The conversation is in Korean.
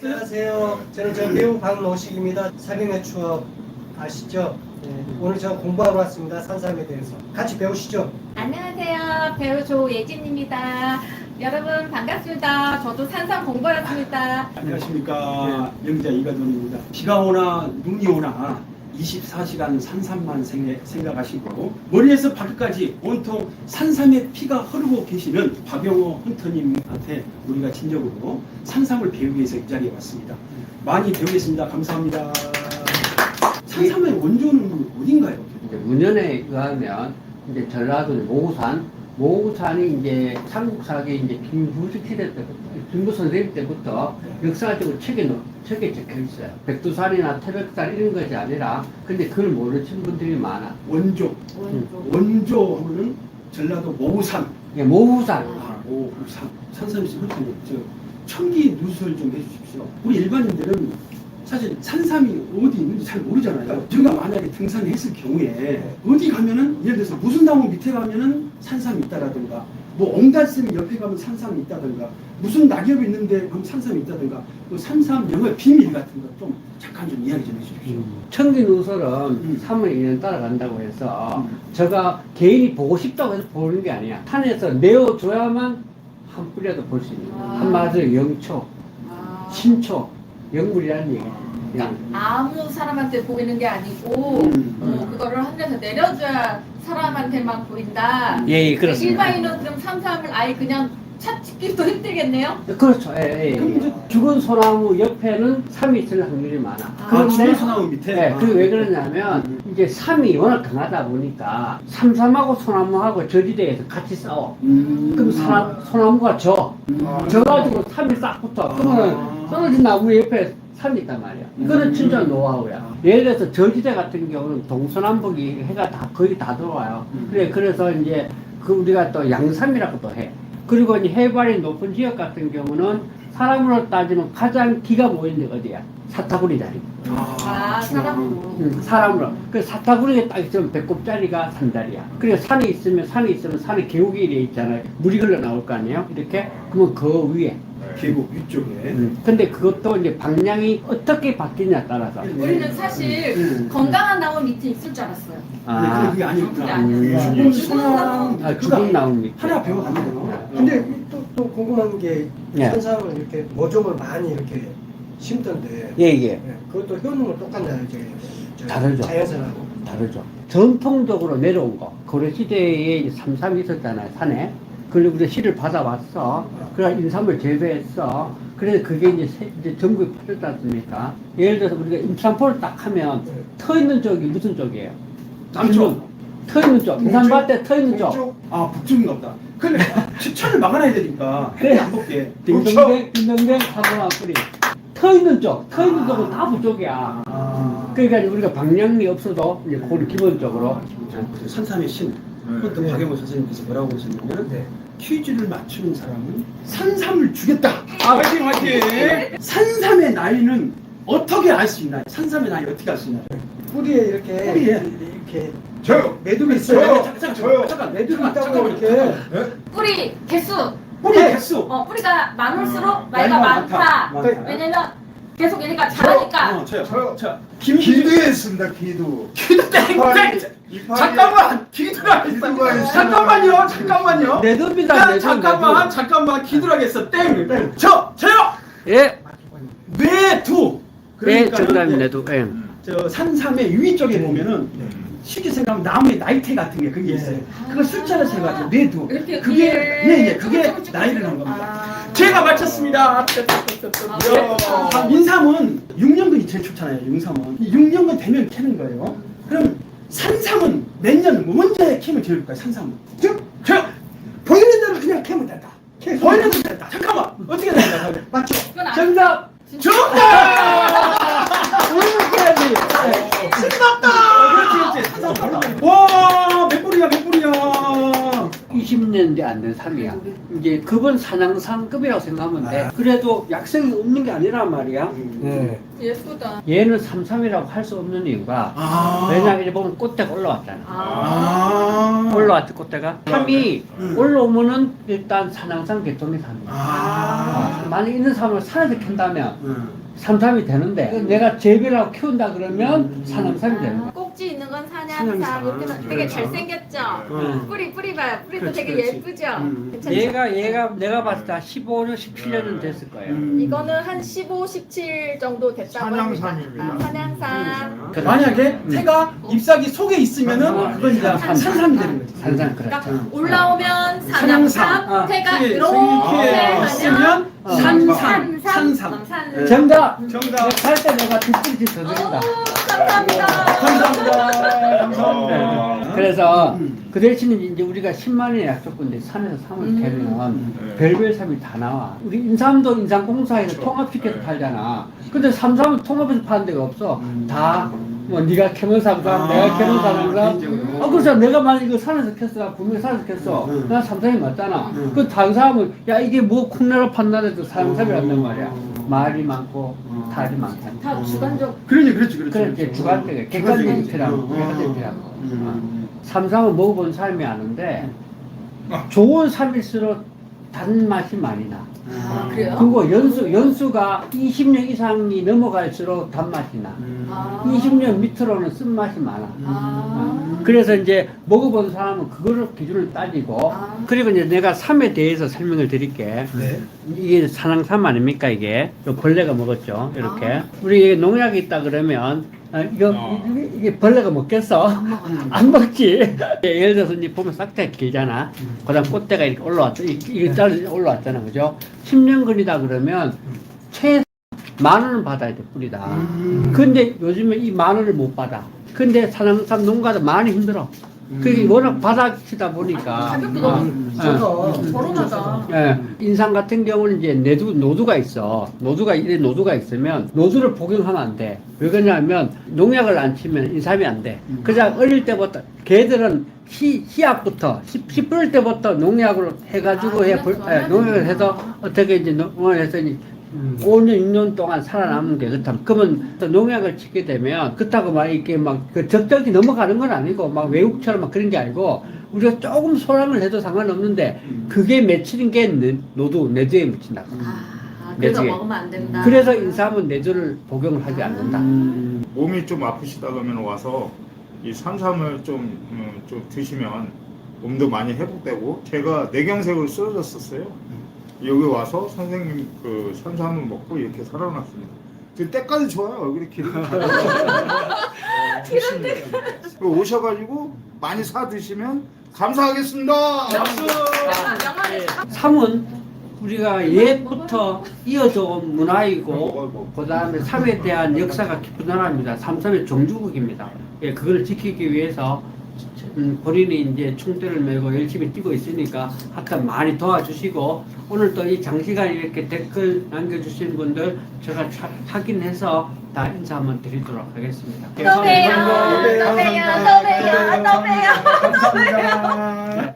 안녕하세요. 저는 배우 박노식입니다. 사병의 추억 아시죠? 네, 오늘 저 공부하러 왔습니다. 산삼에 대해서 같이 배우시죠. 안녕하세요. 배우 조예진입니다. 여러분 반갑습니다. 저도 산삼 공부하러 왔습니다. 안녕하십니까. 연기자 이가돈입니다. 비가 오나 눈이 오나 24시간 산삼만 생각하시고 머리에서 발끝까지 온통 산삼의 피가 흐르고 계시는 박영호 헌터님한테 우리가 진정으로 산삼을 배우기 위해서 이 자리에 왔습니다. 많이 배우겠습니다. 감사합니다. 산삼의 원조는 어딘가요? 이제 문헌에 의하면 이제 전라도 모우산이 이제 삼국사기 이제 김부식 시대 때부터 김부 선생님 때부터 역사적으로 책에 적혀 있어요. 백두산이나 태백산 이런 것이 아니라 근데 그걸 모르시는 분들이 많아. 원조 하면은 전라도 모우산. 예, 모우산. 모우산. 산삼이 헌터님 저 청기 누설 좀 해주십시오. 우리 일반인들은 사실 산삼이 어디 있는지 잘 모르잖아요. 제가 만약에 등산했을 경우에 어디 가면은 예를 들어서 무슨 나무 밑에 가면은 산삼이 있다라든가 뭐 옹달샘 옆에 가면 산삼이 있다든가 무슨 낙엽이 있는데 가면 산삼이 있다든가 그 산삼 영어의 비밀 같은 거 좀 잠깐 좀 이야기 좀 해주십시오. 청기 누설은 3월 2년 따라간다고 해서 제가 개인이 보고 싶다고 해서 보는 게 아니야. 산에서 내어줘야만 한 뿌리라도 볼 수 있는 거야. 한마디로 영초, 신초, 영물이라는 얘기야. 그러니까 아무 사람한테 보이는 게 아니고 그거를 하늘에서 내려줘야 사람한테만 보인다. 예, 그렇습니다. 일반인은 그럼 산삼을 아예 그냥 찾기도 힘들겠네요? 그렇죠. 예. 죽은 소나무 옆에는 삼이 있을 확률이 많아. 죽은 소나무 밑에? 네, 그게 왜 그러냐면 이제 삼이 워낙 강하다 보니까 삼삼하고 소나무하고 저지대에서 같이 싸워. 그럼 소나무가 져가지고 삼이 싹 붙어. 그러면 떨어진 나무 옆에 삼이 있단 말이야. 이거는 진짜 노하우야. 예를 들어서 저지대 같은 경우는 동서남북이 해가 거의 다 들어와요. 그래서 이제 우리가 또 양삼이라고 또 해. 그리고 이제 해발이 높은 지역 같은 경우는 사람으로 따지면 가장 기가 모이는 데 어디야? 사타구니 자리. 사람으로. 사람으로. 그 사타구니에 딱 있으면 배꼽자리가 산다리야. 그래서 산에 있으면 산에 계곡이 이래 있잖아요. 물이 흘러 나올 거 아니에요? 이렇게. 그러면 그 위에. 계곡 위쪽에. 근데 그것도 이제 방향이 어떻게 바뀌냐에 따라서. 우리는 사실 건강한 나무 밑에 있을 줄 알았어요. 근데 그게 아니었구나. 죽은 소나무. 죽은 나무 밑에. 하나 배워갔네요. 근데 또 궁금한 게 예. 산삼을 이렇게 모종을 많이 이렇게 심던데 예. 그것도 효능은 똑같나요? 이제 다르죠. 자연산하고. 다르죠. 전통적으로 내려온 거. 고려시대에 이제 삼삼이 있었잖아요, 산에. 그리고 우리가 씨를 받아왔어. 그래서 인삼을 재배했어. 그래서 그게 이제 전국에 퍼졌지 않습니까? 예를 들어서 우리가 임산포를 딱 하면 터 있는 쪽이 무슨 쪽이에요? 남쪽. 터 있는 쪽. 인삼밭 때 터 있는 쪽. 아, 북쪽인가 보다. 근데 추천을 막아놔야 되니까. 그래. 안 볼게. 딩동댕 사고만 뿌리. 터 있는 쪽은 다 북쪽이야. 그러니까 우리가 방향이 없어도 이제 그걸 기본적으로. 산삼의 신. 그것도 박영호 선생님께서 뭐라고 하셨냐면 퀴즈를 맞추는 사람은 산삼을 주겠다. 화이팅 화이팅. 산삼의 나이는 어떻게 알 수 있나요? 산삼의 나이 어떻게 알 수 있나요? 뿌리에 이렇게 뿌리에. 저요. 매듭이 있어요. 잠깐. 매듭이 있다고 이렇게. 뿌리 개수. 뿌리 개수. 뿌리가 많을수록 나이가 많다. 왜냐면 계속 얘네가 자라니까. 저요. 기도에 있습니다. 기도. 땡. 잠깐만. 기도라 했어. 잠깐만요. 내듭니다. 잠깐만. 기도라겠어. 땡. 저요. 예. 뇌두. 예, 정답입니다. 내두. 예. 저 산삼의 위쪽에 보면은 쉽게 생각하면 나무의 나이테 같은 게 그게 있어요. 그거 숫자를 세가지고 뇌두. 그게 그게 나이를 한 겁니다. 제가 맞췄습니다. 인삼은 6년근이 제일 좋잖아요. 용삼은 6년근 되면 캐는 거예요. 그럼 산삼은 몇 년 언제 캐면 제일 좋을까요? 산삼은 저 보이는 대로 그냥 캐면 된다. 보이는 대로 된다. 잠깐만 어떻게 된다? 맞죠? 정답. 신났다. 와, 몇 뿌리야. 20년대 안 된 삶이야. 이제 급은 사냥상급이라고 생각하면 돼. 그래도 약성이 없는 게 아니란 말이야. 예쁘다. 얘는 33이라고 할 수 없는 이유가 아. 왜냐하면 이제 보면 꽃대가 올라왔잖아. 아. 올라왔지 꽃대가. 3이 올라오면은 일단 산항상 개통이 3이야. 아. 만약 있는 사람을 산에서 캔다면 음. 33이 되는데 내가 재배를 하고 키운다 그러면 산항삼이 되는 거야. 꼭지 있는 건 산양삼. 산양삼. 이렇게 되게 그렇죠. 잘생겼죠? 음. 뿌리 봐요. 뿌리도 그렇지, 되게 그렇지. 예쁘죠? 음. 괜찮죠? 얘가 내가 봤을 때 한 15년, 17년은 됐을 거예요. 이거는 한 15, 17 정도 됐다고 산양삼입니다. 합니다. 산양삼. 만약에 태가 잎사귀 속에 있으면은 그건 이제 산삼. 산삼이 되는 거지. 산삼 그러니까 그렇죠. 올라오면 산양삼. 산양삼, 태가 속에 이렇게 하면 있으면 산삼. 산삼. 산삼. 정답! 정답. 할때 내가 뒷줄지 더 드린다. 감사합니다. 감사합니다. 그래서 음. 그 대신에 이제 우리가 10만 원의 약속군데 산에서 삼을 캐면 별별 삼이 다 나와. 우리 인삼도 인삼공사에서 통합시켜서 팔잖아. 근데 삼삼은 통합해서 파는 데가 없어. 다 뭐 네가 캐면 삼삼, 내가 캐면 삼삼. 개인적으로. 그래서 내가 만약 이거 산에서 캤어, 분명히 산에서 캤어. 난 삼삼이 맞잖아. 그 다른 사람은 야 이게 뭐 콩나라 판나라도 삼삼이란단 말이야. 말이 많고 탈이 많다. 다 주관적. 그렇지. 그래 이제 주관적인 객관적인 필요하고 객관적인 필요하고. 삼삼은 먹어본 사람이 아는데 좋은 삼일수록 단맛이 많이 나. 아, 그래요? 그리고 연수가 20년 이상이 넘어갈수록 단맛이 나. 아. 20년 밑으로는 쓴맛이 많아. 아. 그래서 이제 먹어본 사람은 그거를 기준을 따지고 아. 그리고 이제 내가 삼에 대해서 설명을 드릴게. 네. 이게 산항삼 아닙니까 이게? 요 벌레가 먹었죠 이렇게. 아. 우리 이게 농약이 있다 그러면 이게 벌레가 먹겠어? 안 먹지. 예를 들어서 이제 보면 싹대가 길잖아. 그다음 꽃대가 이렇게 올라왔죠. 이게 잘라 올라왔잖아, 그죠? 10년근이다 그러면 최소 10,000원은 받아야 돼 뿌리다. 근데 요즘에 이 10,000원을 못 받아. 근데 산항삼 농가도 많이 힘들어. 그게 워낙 바닥이다 보니까. 가격도 너무 저도 저렴하다. 예, 인삼 같은 경우는 이제 노두가 있어. 노두가 있으면 노두를 복용하면 안 돼. 왜 그러냐면 농약을 안 치면 인삼이 안 돼. 그냥 어릴 때부터 걔들은 씨앗부터 씨 뿌릴 때부터 농약을 해가지고 농약을 해서 어떻게 이제 농약을 해서 5년, 6년 동안 살아남는 게 그렇다면, 그러면 또 농약을 치게 되면, 그렇다고 막 이렇게 막 그 적절히 넘어가는 건 아니고, 막 외국처럼 막 그런 게 아니고, 우리가 조금 소량을 해도 상관없는데, 그게 맺히는 게 내두에 묻힌다. 아, 그래서 내주에. 먹으면 안 된다. 그래서 인삼은 내주를 복용을 하지 않는다. 몸이 좀 아프시다 그러면 와서 이 산삼을 좀 드시면 몸도 많이 회복되고 제가 뇌경색으로 쓰러졌었어요. 여기 와서 선생님 그 산삼을 먹고 이렇게 살아났습니다. 그 때까지 좋아요. 얼굴에 기름이 오셔가지고 많이 사 드시면 감사하겠습니다. 박수. 삼은 우리가 옛부터 이어져 온 문화이고, 그 다음에 삼에 대한 역사가 깊은 나라입니다. 삼삼의 종주국입니다. 예, 그걸 지키기 위해서 본인이 이제 총대를 메고 열심히 뛰고 있으니까 하여튼 많이 도와주시고, 오늘 또 이 장시간 이렇게 댓글 남겨주신 분들 제가 확인해서 다 인사 한번 드리도록 하겠습니다. 또 봬요. 또 봬요. 또 봬요. 또 봬요. 감사합니다.